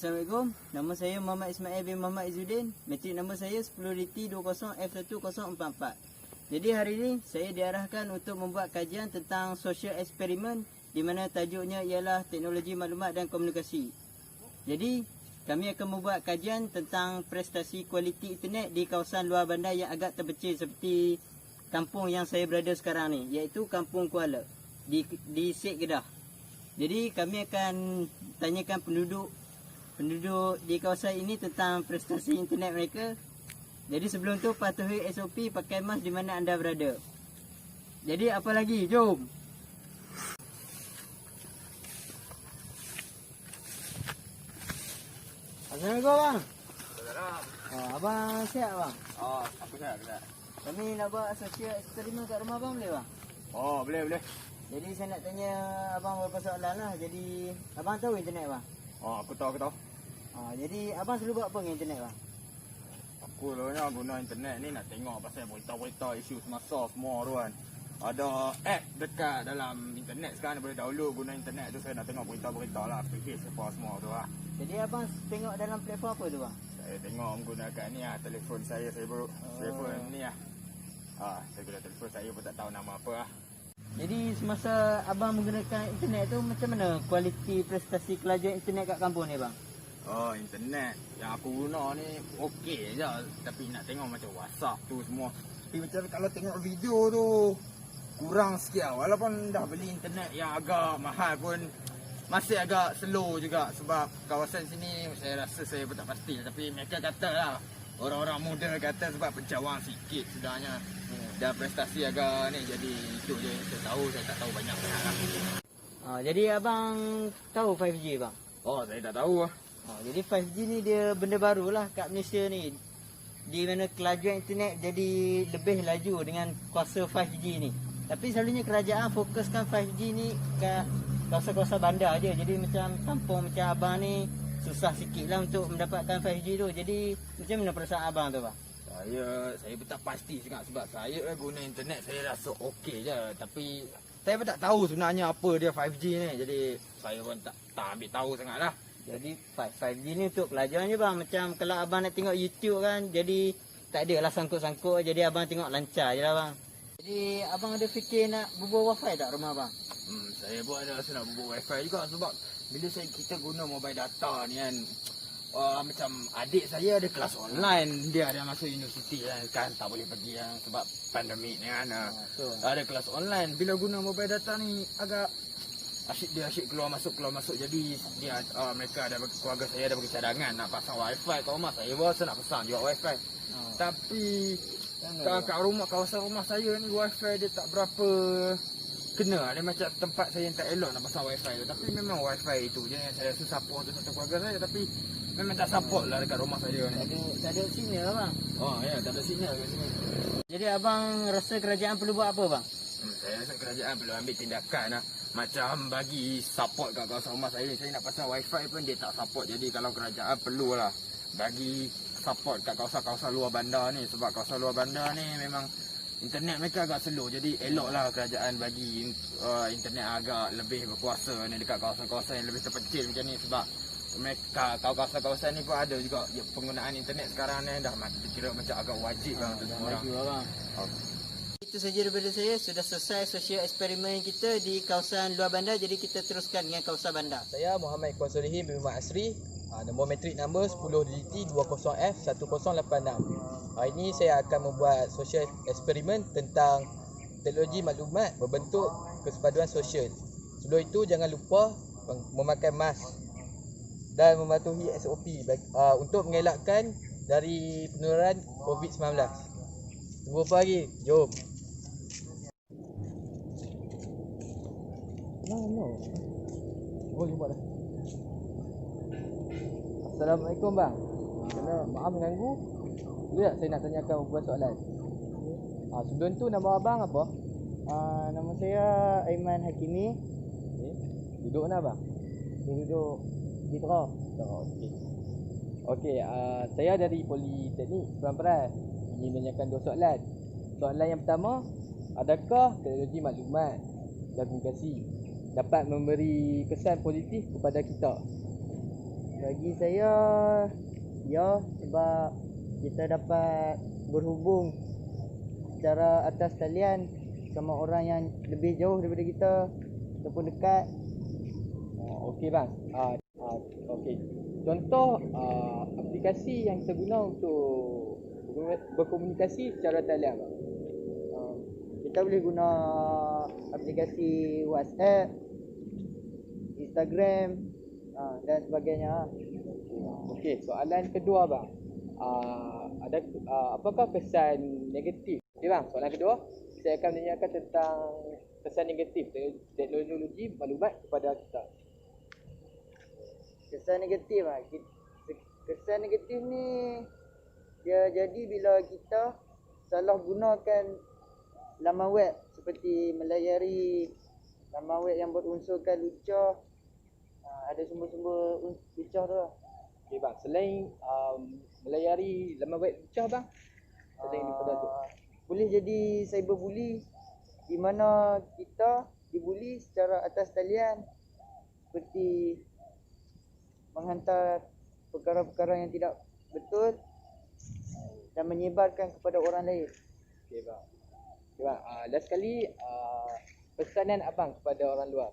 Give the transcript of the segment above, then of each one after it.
Assalamualaikum. Nama saya Muhammad Ismail bin Muhammad Izzuddin. Matrik nama saya 10DT20F11044. Jadi hari ini saya diarahkan untuk membuat kajian tentang social eksperimen di mana tajuknya ialah teknologi maklumat dan komunikasi. Jadi kami akan membuat kajian tentang prestasi kualiti internet di kawasan luar bandar yang agak terpencil seperti kampung yang saya berada sekarang ni, iaitu Kampung Kuala di Sek Kedah. Jadi kami akan tanyakan penduduk di kawasan ini tentang prestasi internet mereka. Jadi sebelum tu patuhi SOP pakai mask di mana anda berada. Jadi apa lagi? Jom. Assalamualaikum bang. Assalamualaikum. Abang siap bang? Oh, aku siap. Kami nak buat social eksperimen kat rumah abang boleh bang? Oh, boleh. Jadi saya nak tanya abang beberapa soalan lah. Jadi abang tahu internet bang? Oh, aku tahu. Jadi abang selalu buat apa dengan internet bang? Aku selalunya guna internet ni nak tengok pasal berita-berita isu semasa semua tu kan. Ada app dekat dalam internet sekarang boleh download guna internet tu, saya nak tengok berita-berita lah, fikir apa semua tu lah. Jadi abang tengok dalam platform apa tu bang? Saya tengok menggunakan ni lah, telefon saya baru telefon ni lah. Saya guna telefon saya pun tak tahu nama apa lah. Jadi semasa abang menggunakan internet tu macam mana kualiti prestasi kelajuan internet kat kampung ni bang? Oh, internet yang aku guna ni okey je, tapi nak tengok macam WhatsApp tu semua. Tapi macam kalau tengok video tu kurang sikit lah. Walaupun dah beli internet yang agak mahal pun masih agak slow juga. Sebab kawasan sini saya rasa, saya pun tak pasti, tapi mereka kata lah, orang-orang muda kata sebab pencawang sikit sudahnya. Dah prestasi agak ni, jadi itu je yang saya tahu. Saya tak tahu banyak lah. Jadi abang tahu 5G bang? Oh, saya tak tahu lah. Jadi 5G ni dia benda baru lah kat Malaysia ni. Di mana kelajuan internet jadi lebih laju dengan kuasa 5G ni. Tapi selalunya kerajaan fokuskan 5G ni ke kawasan-kawasan bandar je. Jadi macam kampung macam abang ni susah sikit lah untuk mendapatkan 5G tu. Jadi macam mana perasaan abang tu bang? Saya pun tak pasti sangat sebab saya guna internet saya rasa okey je. Tapi saya pun tak tahu sebenarnya apa dia 5G ni. Jadi saya pun tak ambil tahu sangat lah. Jadi 5G ni untuk kelajuan je bang. Macam kalau abang nak tengok YouTube kan, jadi tak ada lah sangkut-sangkut. Jadi abang tengok lancar je lah bang. Jadi abang ada fikir nak bubuh wifi tak rumah bang? Saya pun ada rasa nak bubuh wifi juga sebab bila kita guna mobile data ni kan, macam adik saya ada kelas online, dia ada masuk universiti kan, tak boleh pergi kan sebab pandemik ni kan. Ada kelas online, bila guna mobile data ni agak asyik keluar masuk jadi dia mereka ada bagi, keluarga saya ada bagi cadangan nak pasang wifi kat rumah. Saya rasa nak pasang juga wifi. Tapi kat rumah, kawasan rumah saya ni wifi dia tak berapa kena. Dia macam tempat saya yang tak elok nak pasang wifi tu. Tapi memang wifi itu je yang saya rasa support untuk satu keluarga saya, tapi memang tak support lah dekat rumah saya ni. Tak ada signal bang. Ya, tak ada signal kat sini. Jadi abang rasa kerajaan perlu buat apa bang? Saya rasa kerajaan perlu ambil tindakan lah. Macam bagi support kat kawasan rumah saya ni. Saya nak pasang wifi pun dia tak support. Jadi kalau kerajaan perlulah bagi support kat kawasan-kawasan luar bandar ni. Sebab kawasan luar bandar ni memang internet mereka agak slow. Jadi eloklah kerajaan bagi internet agak lebih berkuasa ni dekat kawasan-kawasan yang lebih terpencil macam ni. Sebab mereka kawasan-kawasan ni pun ada juga penggunaan internet sekarang ni dah dikira macam agak wajib lah untuk semua orang. Itu saja daripada saya. Sudah selesai social eksperimen kita di kawasan luar bandar. Jadi kita teruskan dengan kawasan bandar. Saya Muhammad Iqbal Solihin bin Muhammad Asri. Nombor matrik number 10DT20F1086. Hari ini saya akan membuat social eksperimen tentang teknologi maklumat berbentuk kesepaduan sosial. Sebelum itu jangan lupa memakai mask dan mematuhi SOP untuk mengelakkan dari penularan COVID-19. Tunggu apa lagi? Jom. Boleh buat dah. Assalamualaikum bang. Maaf mengganggu. Boleh tak saya nak tanyakan beberapa soalan? Sebelum tu nama abang apa? Nama saya Aiman Hakimi. Duduk mana bang? Saya duduk di Terah. Okey, saya dari Politeknik Pulang Peras. Ingin menanyakan dua soalan. Soalan yang pertama, adakah teknologi maklumat dan komunikasi dapat memberi kesan positif kepada kita? Bagi saya, ya, sebab kita dapat berhubung secara atas talian sama orang yang lebih jauh daripada kita ataupun dekat. Okey bang. Okey. Contoh aplikasi yang kita guna untuk berkomunikasi secara talian bang. Kita boleh guna aplikasi WhatsApp, Instagram dan sebagainya. Okey, soalan kedua bang. Apakah kesan negatif? Okey bang, soalan kedua saya akan menanyakan tentang kesan negatif teknologi maklumat kepada kita. Kesan negatif kesan negatif ni dia jadi bila kita salah gunakan laman web seperti melayari laman web yang berunsurkan lucah. Ada sumber-sumber lucah tu lah. Okey bang, selain melayari laman web lucah bang, selain daripada tu, boleh jadi cyberbully di mana kita dibuli secara atas talian seperti menghantar perkara-perkara yang tidak betul dan menyebarkan kepada orang lain. okey bang. Okey bang, last sekali pesanan abang kepada orang luar.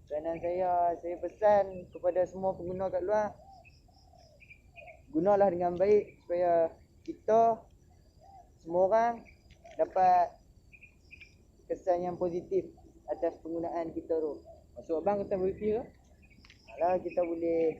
Pesanan saya pesan kepada semua pengguna kat luar, gunalah dengan baik supaya kita semua orang dapat kesan yang positif atas penggunaan kita tu. Maksud abang kesan positif ke? Alah, kita boleh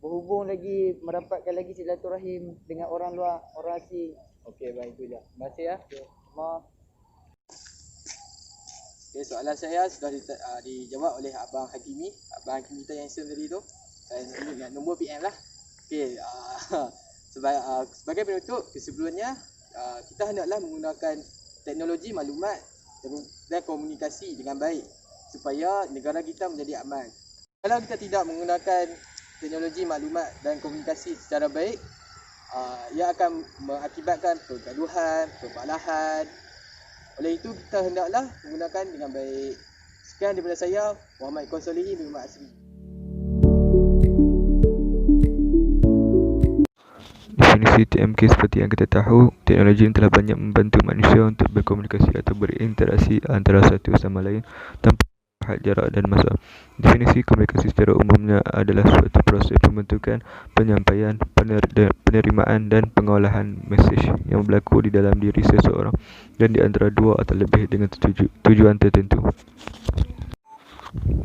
berhubung lagi, merapatkan lagi silaturahim dengan orang luar, orang asing. Okey bang, itu je. Terima kasih ya. Maaf. Okey, soalan saya sudah dijawab oleh Abang Hakimi. Abang Hakimi kita yang handsome tadi tu. Dan ini ingat nombor PM lah. Okey, sebagai penutup, kesimpulannya kita hendaklah menggunakan teknologi maklumat dan komunikasi dengan baik supaya negara kita menjadi aman. Kalau kita tidak menggunakan teknologi maklumat dan komunikasi secara baik, ia akan mengakibatkan pergaduhan, kemalahan. Oleh itu kita hendaklah menggunakan dengan baik. Sekian daripada saya, Muhammad Iqbal Solihin bin Muhammad Asri. Definisi TMK seperti yang kita tahu, teknologi yang telah banyak membantu manusia untuk berkomunikasi atau berinteraksi antara satu sama lain tanpa had jarak dan masa. Definisi komunikasi secara umumnya adalah suatu proses pembentukan, penyampaian, penerimaan dan pengolahan mesej yang berlaku di dalam diri seseorang dan di antara dua atau lebih dengan tujuan tertentu.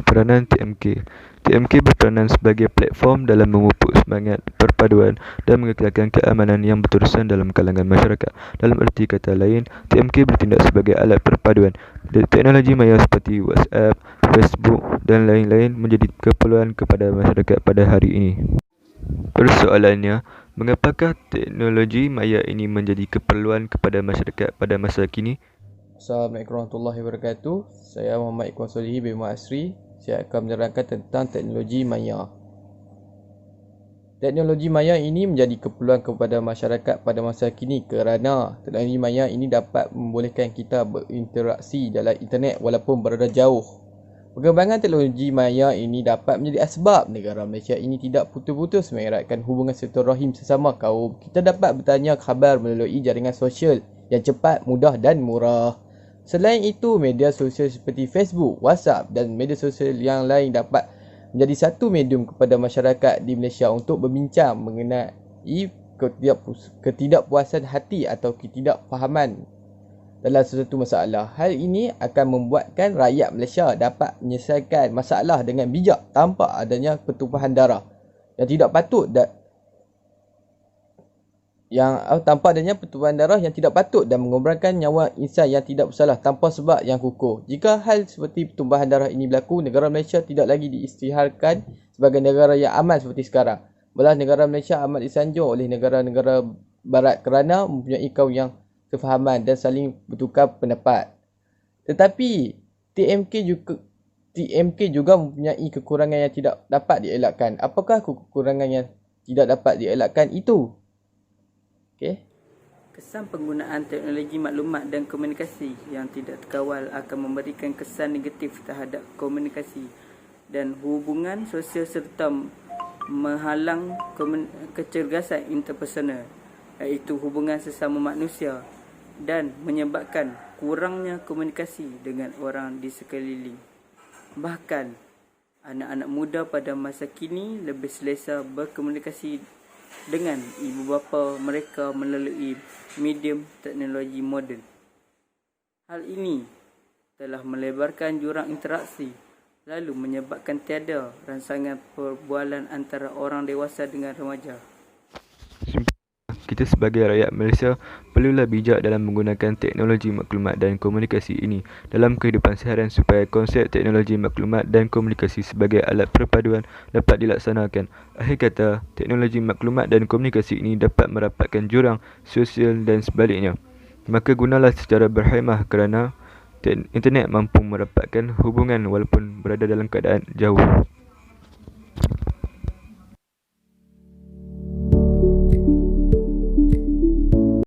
Peranan TMK. TMK berperanan sebagai platform dalam memupuk semangat perpaduan dan mengekalkan keamanan yang berterusan dalam kalangan masyarakat. Dalam erti kata lain, TMK bertindak sebagai alat perpaduan. Teknologi maya seperti WhatsApp, Facebook dan lain-lain menjadi keperluan kepada masyarakat pada hari ini. Persoalannya, mengapakah teknologi maya ini menjadi keperluan kepada masyarakat pada masa kini? Assalamualaikum warahmatullahi wabarakatuh. Saya Muhammad Iqbal Solihin bin Muhammad Asri. Saya akan menerangkan tentang teknologi maya. Teknologi maya ini menjadi keperluan kepada masyarakat pada masa kini kerana teknologi maya ini dapat membolehkan kita berinteraksi dalam internet walaupun berada jauh. Perkembangan teknologi maya ini dapat menjadi asbab negara Malaysia ini tidak putus-putus mengeratkan hubungan silaturahim sesama kaum. Kita dapat bertanya khabar melalui jaringan sosial yang cepat, mudah dan murah. Selain itu, media sosial seperti Facebook, WhatsApp dan media sosial yang lain dapat menjadi satu medium kepada masyarakat di Malaysia untuk berbincang mengenai ketidakpuasan hati atau ketidakfahaman dalam sesuatu masalah. Hal ini akan membuatkan rakyat Malaysia dapat menyelesaikan masalah dengan bijak tanpa adanya pertumpahan darah yang tidak patut yang tidak patut dan mengorbankan nyawa insan yang tidak bersalah tanpa sebab yang kukuh. Jika hal seperti pertumpahan darah ini berlaku, negara Malaysia tidak lagi diisytiharkan sebagai negara yang aman seperti sekarang. Malah negara Malaysia amat disanjung oleh negara-negara barat kerana mempunyai kaum yang sefahaman dan saling bertukar pendapat. Tetapi TMK juga mempunyai kekurangan yang tidak dapat dielakkan. Apakah kekurangan yang tidak dapat dielakkan itu? Okay. Kesan penggunaan teknologi maklumat dan komunikasi yang tidak terkawal akan memberikan kesan negatif terhadap komunikasi dan hubungan sosial serta menghalang kecergasan interpersonal, iaitu hubungan sesama manusia, dan menyebabkan kurangnya komunikasi dengan orang di sekeliling. Bahkan, anak-anak muda pada masa kini lebih selesa berkomunikasi dengan ibu bapa mereka melalui medium teknologi moden. Hal ini telah melebarkan jurang interaksi, lalu menyebabkan tiada rangsangan perbualan antara orang dewasa dengan remaja. Kita sebagai rakyat Malaysia perlulah bijak dalam menggunakan teknologi maklumat dan komunikasi ini dalam kehidupan seharian supaya konsep teknologi maklumat dan komunikasi sebagai alat perpaduan dapat dilaksanakan. Akhir kata, teknologi maklumat dan komunikasi ini dapat merapatkan jurang sosial dan sebaliknya. Maka gunalah secara berhemah kerana internet mampu merapatkan hubungan walaupun berada dalam keadaan jauh.